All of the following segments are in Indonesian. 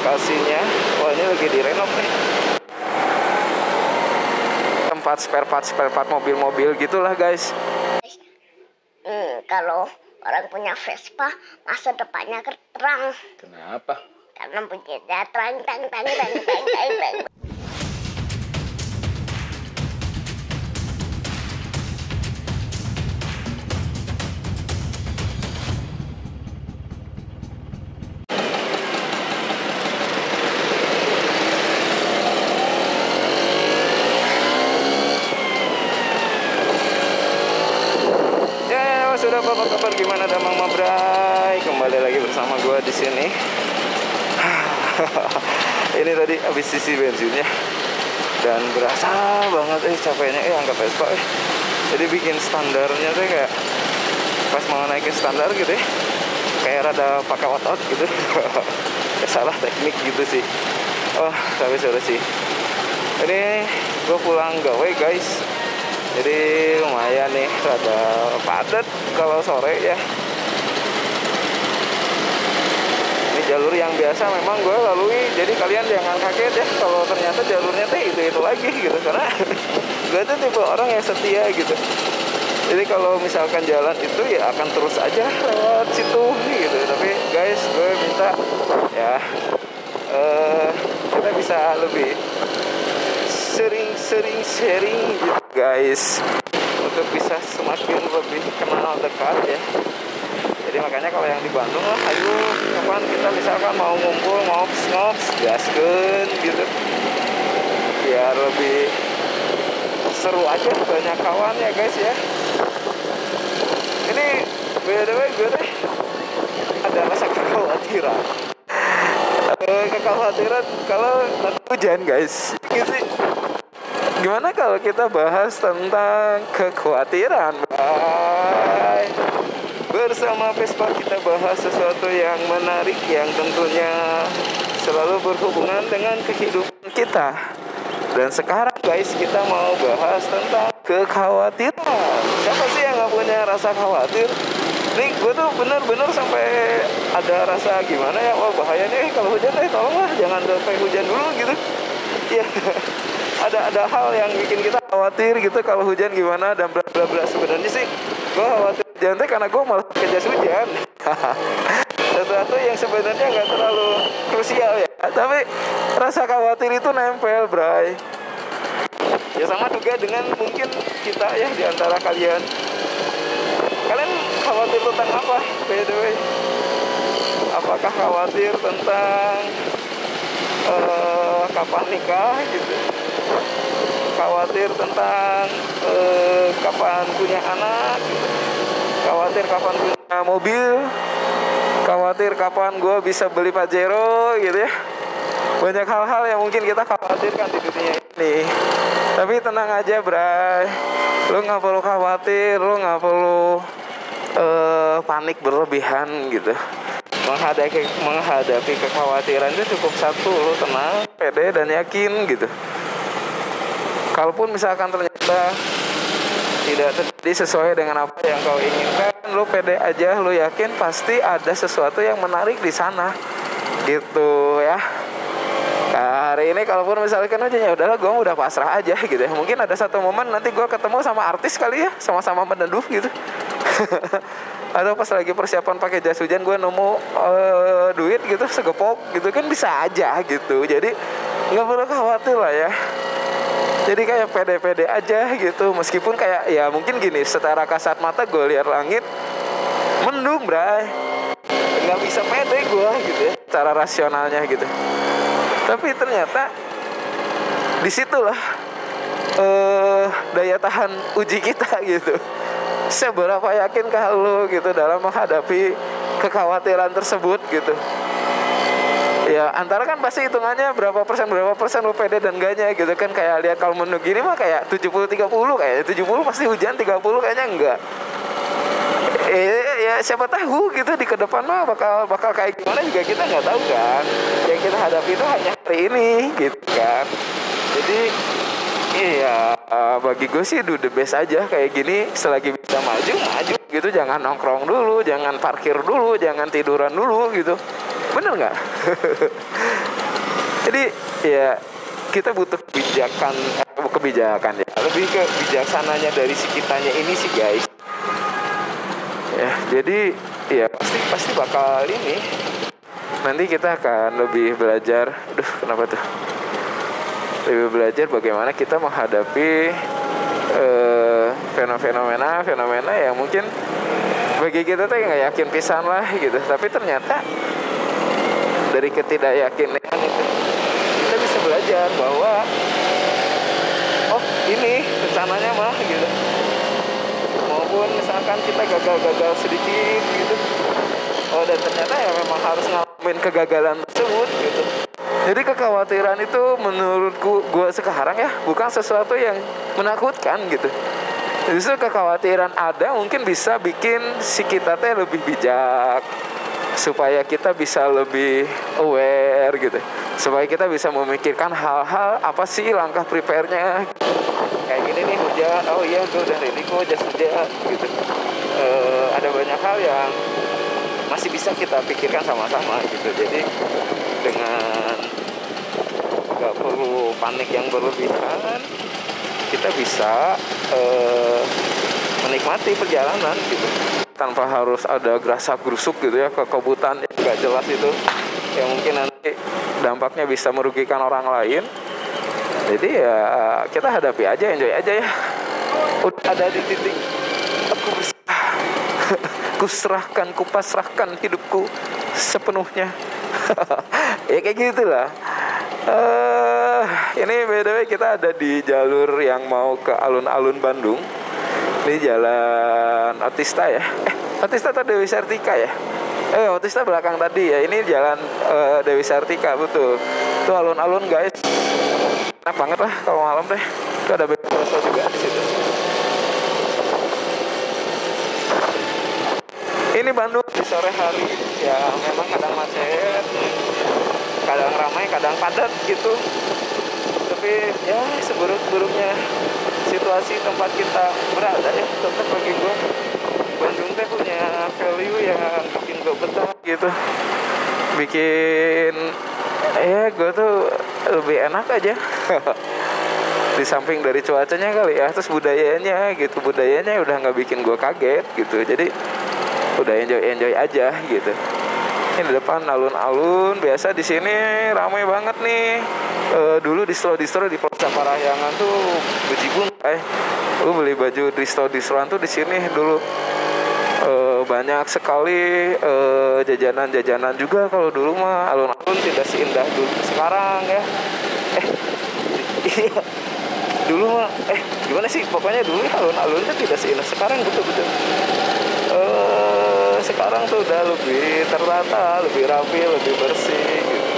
lokasinya. Wah, ini lagi direnov nih. Tempat spare part mobil-mobil gitulah guys. Kalau orang punya Vespa, masa depannya terang. Kenapa? Karena bunyinya terang. Sudah apa kabar, gimana Damang Mabrai? Kembali lagi bersama gue di sini. Ini tadi habis isi bensinnya dan berasa banget capeknya angkat Vespa. Jadi bikin standarnya tuh kayak pas mau naikin standar gitu kayak rada pakai otot gitu. Salah teknik gitu sih. Oh, tapi sudah sih. Ini gue pulang gawe guys. Jadi lumayan nih, rada padat kalau sore ya. Ini jalur yang biasa memang gue lalui, jadi kalian jangan kaget ya kalau ternyata jalurnya tuh itu lagi gitu. Karena gue tuh tipe orang yang setia gitu. Jadi kalau misalkan jalan itu ya akan terus aja lewat situ gitu. Tapi guys, gue minta ya kita bisa lebih sering sharing gitu guys, untuk bisa semakin lebih kenal dekat ya. Jadi makanya kalau yang di Bandung lah, ayo kapan kita misalkan mau ngumpul, mau ngops gaskeun gitu, biar lebih seru aja, banyak kawan ya guys ya. Ini btw gue deh ada rasa kekhawatiran kalau nanti hujan guys gitu. Gimana kalau kita bahas tentang kekhawatiran? Bye. Bersama Vespa kita bahas sesuatu yang menarik, yang tentunya selalu berhubungan dengan kehidupan kita. Dan sekarang guys, kita mau bahas tentang kekhawatiran. Siapa sih yang gak punya rasa khawatir? Nih gue tuh bener-bener sampai ada rasa gimana ya, wah bahaya nih kalau hujan tolonglah jangan sampai hujan dulu gitu. Ya. Ada hal yang bikin kita khawatir gitu kalau hujan gimana dan bla bla bla. Sebenarnya sih gue khawatir hujan karena gue malah pakai jas hujan. Sesuatu yang sebenarnya nggak terlalu krusial ya, tapi rasa khawatir itu nempel bray. Ya sama juga dengan mungkin kita ya, di antara kalian khawatir tentang apa by the way? Apakah khawatir tentang kapan nikah gitu, khawatir tentang kapan punya anak, khawatir kapan punya mobil, khawatir kapan gue bisa beli Pajero gitu ya. Banyak hal-hal yang mungkin kita khawatirkan di dunia ini. Tapi tenang aja bray, lu gak perlu khawatir, lu gak perlu panik berlebihan gitu. Menghadapi kekhawatiran itu cukup satu, lo tenang, pede dan yakin gitu. Kalaupun misalkan ternyata tidak terjadi sesuai dengan apa yang kau inginkan, lo pede aja, lo yakin pasti ada sesuatu yang menarik di sana gitu ya. Nah, hari ini kalaupun misalkan aja ya udahlah, gue udah pasrah aja gitu ya. Mungkin ada satu momen nanti gue ketemu sama artis kali ya, sama-sama menenduh gitu. Atau pas lagi persiapan pakai jas hujan gue nemu duit gitu segepok gitu kan, bisa aja gitu. Jadi nggak perlu khawatir lah ya. Jadi kayak pede-pede aja gitu. Meskipun kayak ya mungkin gini, secara kasat mata gue lihat langit mendung bray, nggak bisa pede gue gitu ya, cara rasionalnya gitu. Tapi ternyata disitulah daya tahan uji kita gitu. Seberapa yakinkah lu gitu dalam menghadapi kekhawatiran tersebut gitu. Ya antara kan pasti hitungannya berapa persen lu pede dan enggaknya gitu kan. Kayak lihat kalau menu gini mah kayak 70-30, kayak 70 pasti hujan, 30 kayaknya enggak. Ya siapa tahu gitu di kedepan mah bakal kayak gimana juga kita nggak tahu kan. Yang kita hadapi itu hanya hari ini gitu kan. Jadi iya, bagi gue sih do the best aja kayak gini. Selagi bisa maju gitu, jangan nongkrong dulu, jangan parkir dulu, jangan tiduran dulu gitu. Bener nggak? Jadi ya kita butuh kebijakan ya, lebih ke bijaksananya dari si kitanya ini sih guys. Ya jadi ya pasti bakal ini. Nanti kita akan lebih belajar. Kenapa tuh? Lebih belajar bagaimana kita menghadapi fenomena yang mungkin bagi kita tuh nggak yakin pisan lah gitu. Tapi ternyata dari ketidakyakinan itu kita bisa belajar bahwa oh ini rencananya mah gitu. Maupun misalkan kita gagal sedikit gitu. Oh dan ternyata ya memang harus ngalamin kegagalan tersebut gitu. Jadi kekhawatiran itu menurutku gue sekarang ya bukan sesuatu yang menakutkan gitu. Justru kekhawatiran ada mungkin bisa bikin si kita teh lebih bijak, supaya kita bisa lebih aware gitu, supaya kita bisa memikirkan hal-hal apa sih langkah prepare-nya. Kayak gini nih hujan, oh iya gue udah ready kok jas hujan gitu. Ada banyak hal yang masih bisa kita pikirkan sama-sama gitu. Jadi dengan gak perlu panik yang berlebihan, kita bisa menikmati perjalanan gitu tanpa harus ada gerasak gerusuk gitu ya, kekebutan yang gak jelas itu yang mungkin nanti dampaknya bisa merugikan orang lain. Jadi ya kita hadapi aja, enjoy aja ya. Udah ada di titik aku berserah. Kuserahkan, kupasrahkan hidupku sepenuhnya. Ya kayak gitulah. Ini by the way kita ada di jalur yang mau ke alun-alun Bandung. Ini jalan Otista ya. Otista atau Dewi Sartika ya? Otista belakang tadi ya. Ini jalan Dewi Sartika, betul. Itu alun-alun guys. Enak banget lah kalau malam deh. Itu ada bakso juga di situ. Ini Bandung di sore hari ya memang kadang macet, kadang ramai, kadang padat gitu. Tapi ya seburuk-buruknya situasi tempat kita berada ya, tetap bagi gue Bandung teh punya value yang bikin gue betah gitu. Bikin gue tuh lebih enak aja. Di samping dari cuacanya kali ya, terus budayanya gitu, budayanya udah nggak bikin gue kaget gitu. Jadi udah enjoy aja gitu. Ini di depan alun-alun, biasa di sini ramai banget nih. Dulu distro di Plaza Parahyangan tuh bejibun. Lu beli baju distro-distroan tuh di sini dulu. Banyak sekali jajanan-jajanan juga. Kalau dulu mah alun-alun tidak seindah dulu sekarang ya. Iya. Dulu mah gimana sih? Pokoknya dulu alun-alun tuh tidak seindah sekarang, betul-betul. Sekarang tuh udah lebih tertata, lebih rapi, lebih bersih gitu.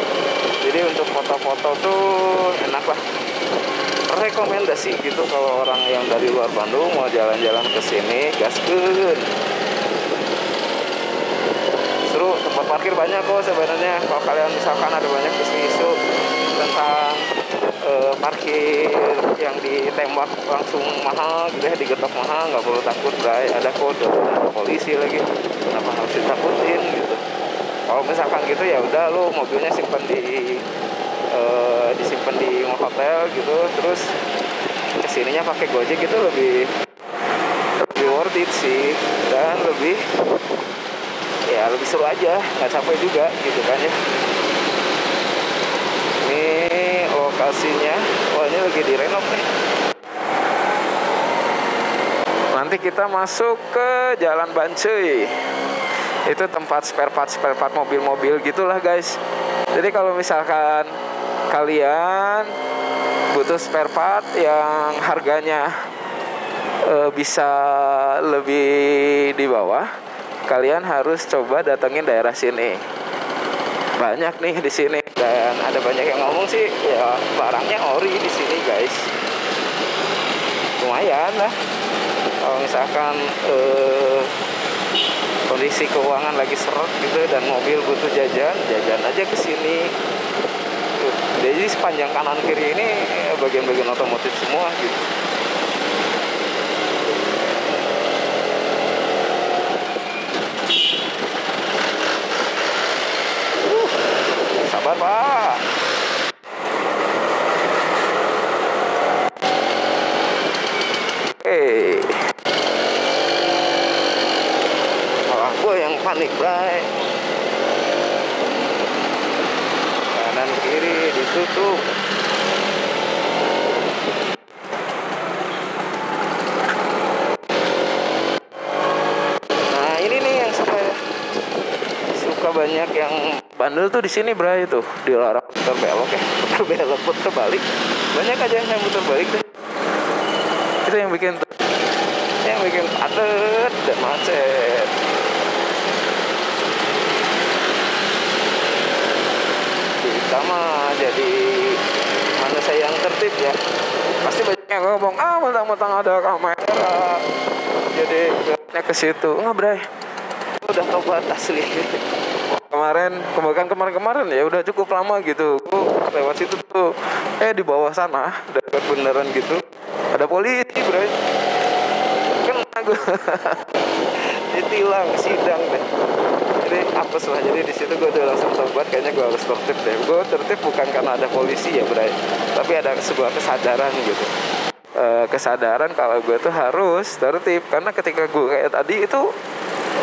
Jadi untuk foto-foto tuh enak lah. Rekomendasi gitu kalau orang yang dari luar Bandung mau jalan-jalan ke sini, gaskeun. Seru, tempat parkir banyak kok sebenarnya. Kalau kalian misalkan ada banyak isu-isu tentang parkir yang ditembak langsung mahal gitu ya, digetok mahal, nggak perlu takut, guys. Ada kode polisi lagi, kenapa harus ditakutin gitu. Kalau misalkan gitu ya udah, lo mobilnya disimpan di hotel gitu, terus kesininya pakai Gojek gitu lebih worth it sih, dan lebih seru aja, nggak capek juga gitu kan ya. Ini lokasinya, ini lagi direnov nih. Nanti kita masuk ke Jalan Bancuy. Itu tempat spare part mobil-mobil gitulah guys. Jadi kalau misalkan kalian butuh spare part yang harganya bisa lebih di bawah, kalian harus coba datengin daerah sini. Banyak nih di sini, dan ada banyak yang ngomong sih ya barangnya ori di sini guys. Lumayan lah. Kalau misalkan kondisi keuangan lagi seret gitu dan mobil butuh jajan aja ke sini. Jadi sepanjang kanan kiri ini bagian-bagian otomotif semua gitu. Pak. Malah gue yang panik, bray. Kanan kiri ditutup. Nah ini nih yang suka banyak yang bandel tuh di sini, bray. Tuh dilarang putar belok ya, putar belok, putar balik. Banyak aja yang putar balik deh. Itu yang bikin padat dan macet. Kita mah jadi manusia yang tertib ya. Pasti banyak yang ngomong, mentang-mentang ada kamera jadi udah ke situ. Enggak, bray, udah tobat asli. Kemarin ya udah cukup lama gitu. Gue lewat situ tuh, di bawah sana dekat beneran gitu ada polisi, bray. Kena gue ditilang, sidang deh. Jadi apes lah. Jadi di situ gue udah langsung tobat. Kayaknya gue harus tertib deh. Gue tertib bukan karena ada polisi ya, bray, tapi ada sebuah kesadaran gitu. Kesadaran kalau gue tuh harus tertib. Karena ketika gue kayak tadi itu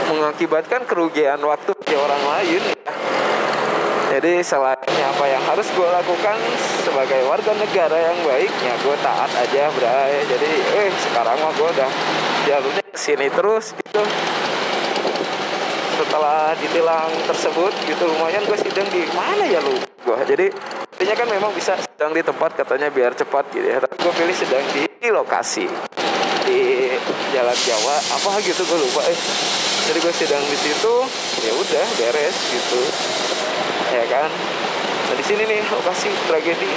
mengakibatkan kerugian waktu bagi orang lain ya. Jadi selain apa yang harus gue lakukan sebagai warga negara yang baik, ya gue taat aja, bray. Jadi sekarang mah gue udah jalurnya kesini terus gitu. Setelah ditilang tersebut gitu, lumayan gue sidang di mana ya lu gue. Jadi intinya kan memang bisa sidang di tempat katanya biar cepat gitu ya. Tapi gue pilih sidang di lokasi di Jalan Jawa apa gitu, gue lupa. Jadi gue sidang di situ, ya udah beres gitu, ya kan. Nah di sini nih lokasi tragedi.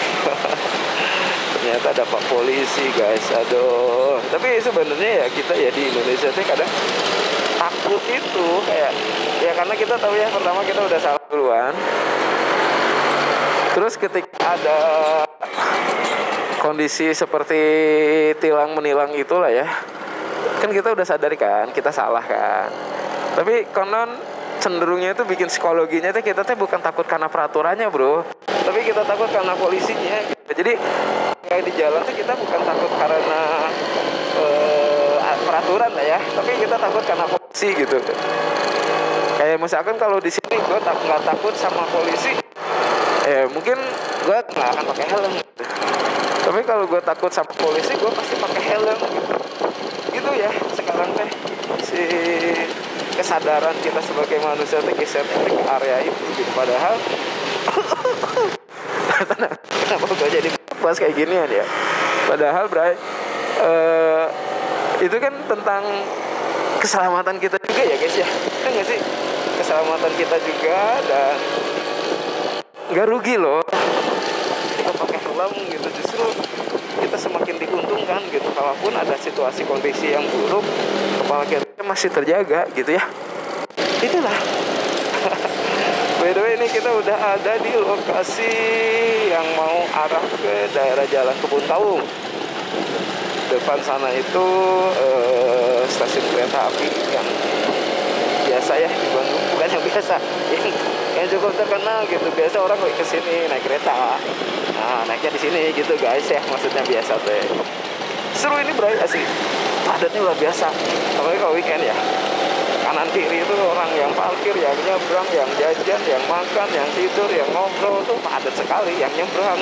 Ternyata ada pak polisi, guys. Aduh. Tapi sebenarnya ya kita ya di Indonesia tuh kadang takut itu kayak ya karena kita tahu ya, pertama kita udah salah duluan. Terus ketika ada kondisi seperti tilang menilang itulah ya, kan kita udah sadari kan kita salah kan. Tapi konon cenderungnya itu bikin psikologinya itu kita tuh bukan takut karena peraturannya, bro, tapi kita takut karena polisinya gitu. Jadi kayak di jalan tuh kita bukan takut karena peraturan lah ya, tapi kita takut karena polisi gitu. Kayak misalkan kalau di sini gue nggak takut sama polisi, mungkin gue nggak akan pakai helm gitu. Tapi kalau gue takut sama polisi, gue pasti pakai helm gitu. Gitu ya sekarang teh si kesadaran kita sebagai manusia geser ke area itu gitu. Padahal kenapa gue jadi bahas kayak ginian ya? Padahal, bray, itu kan tentang keselamatan kita juga ya, guys ya. Kan nggak sih? Keselamatan kita juga, dan nggak rugi loh kita pakai helm gitu. Justru kita semakin diuntungkan gitu. Kalaupun ada situasi kondisi yang buruk, kepala kita masih terjaga gitu ya. Itulah. By the way, ini kita udah ada di lokasi yang mau arah ke daerah Jalan Kebun Kaung. Depan sana itu stasiun kereta api yang biasa ya di Bandung, bukan yang biasa, yang cukup terkenal gitu. Biasa orang ke sini naik kereta, nah naiknya di sini gitu, guys ya. Maksudnya biasa tuh. Seru ini, bro, asli. Padatnya luar biasa, apalagi kalau weekend ya. Kanan kiri itu orang yang parkir, yang nyebrang, yang jajan, yang makan, yang tidur, yang ngobrol tuh padat sekali. Yang nyebrang.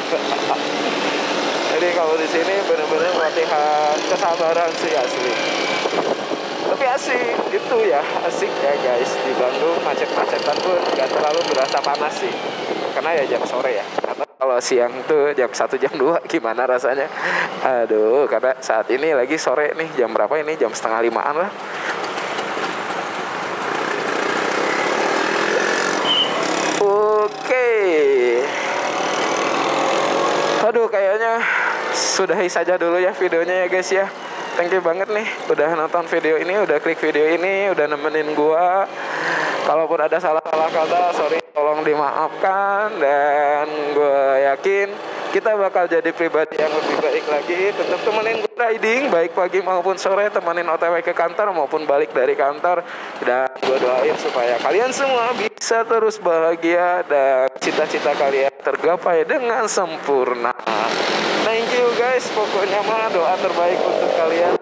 Jadi kalau di sini benar-benar latihan kesabaran sih asli. Tapi asik gitu ya, asik ya, guys. Di Bandung macet-macetan pun nggak terlalu berasa panas sih, karena ya jam sore ya. Karena kalau siang tuh jam 1 jam 2 gimana rasanya? Aduh, karena saat ini lagi sore nih, jam berapa ini? Jam 4:30 lah. Oke. Aduh, kayaknya sudahi saja dulu ya videonya ya, guys ya. Thank you banget nih udah nonton video ini, udah klik video ini, udah nemenin gua. Kalaupun ada salah-salah kata, sorry, tolong dimaafkan. Dan gua yakin kita bakal jadi pribadi yang lebih baik lagi. Tetap temenin gue riding baik pagi maupun sore, temenin OTW ke kantor maupun balik dari kantor. Dan gue doain supaya kalian semua bisa terus bahagia dan cita-cita kalian tergapai dengan sempurna. Thank you guys, pokoknya mah doa terbaik untuk kalian.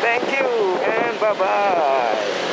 Thank you and bye-bye.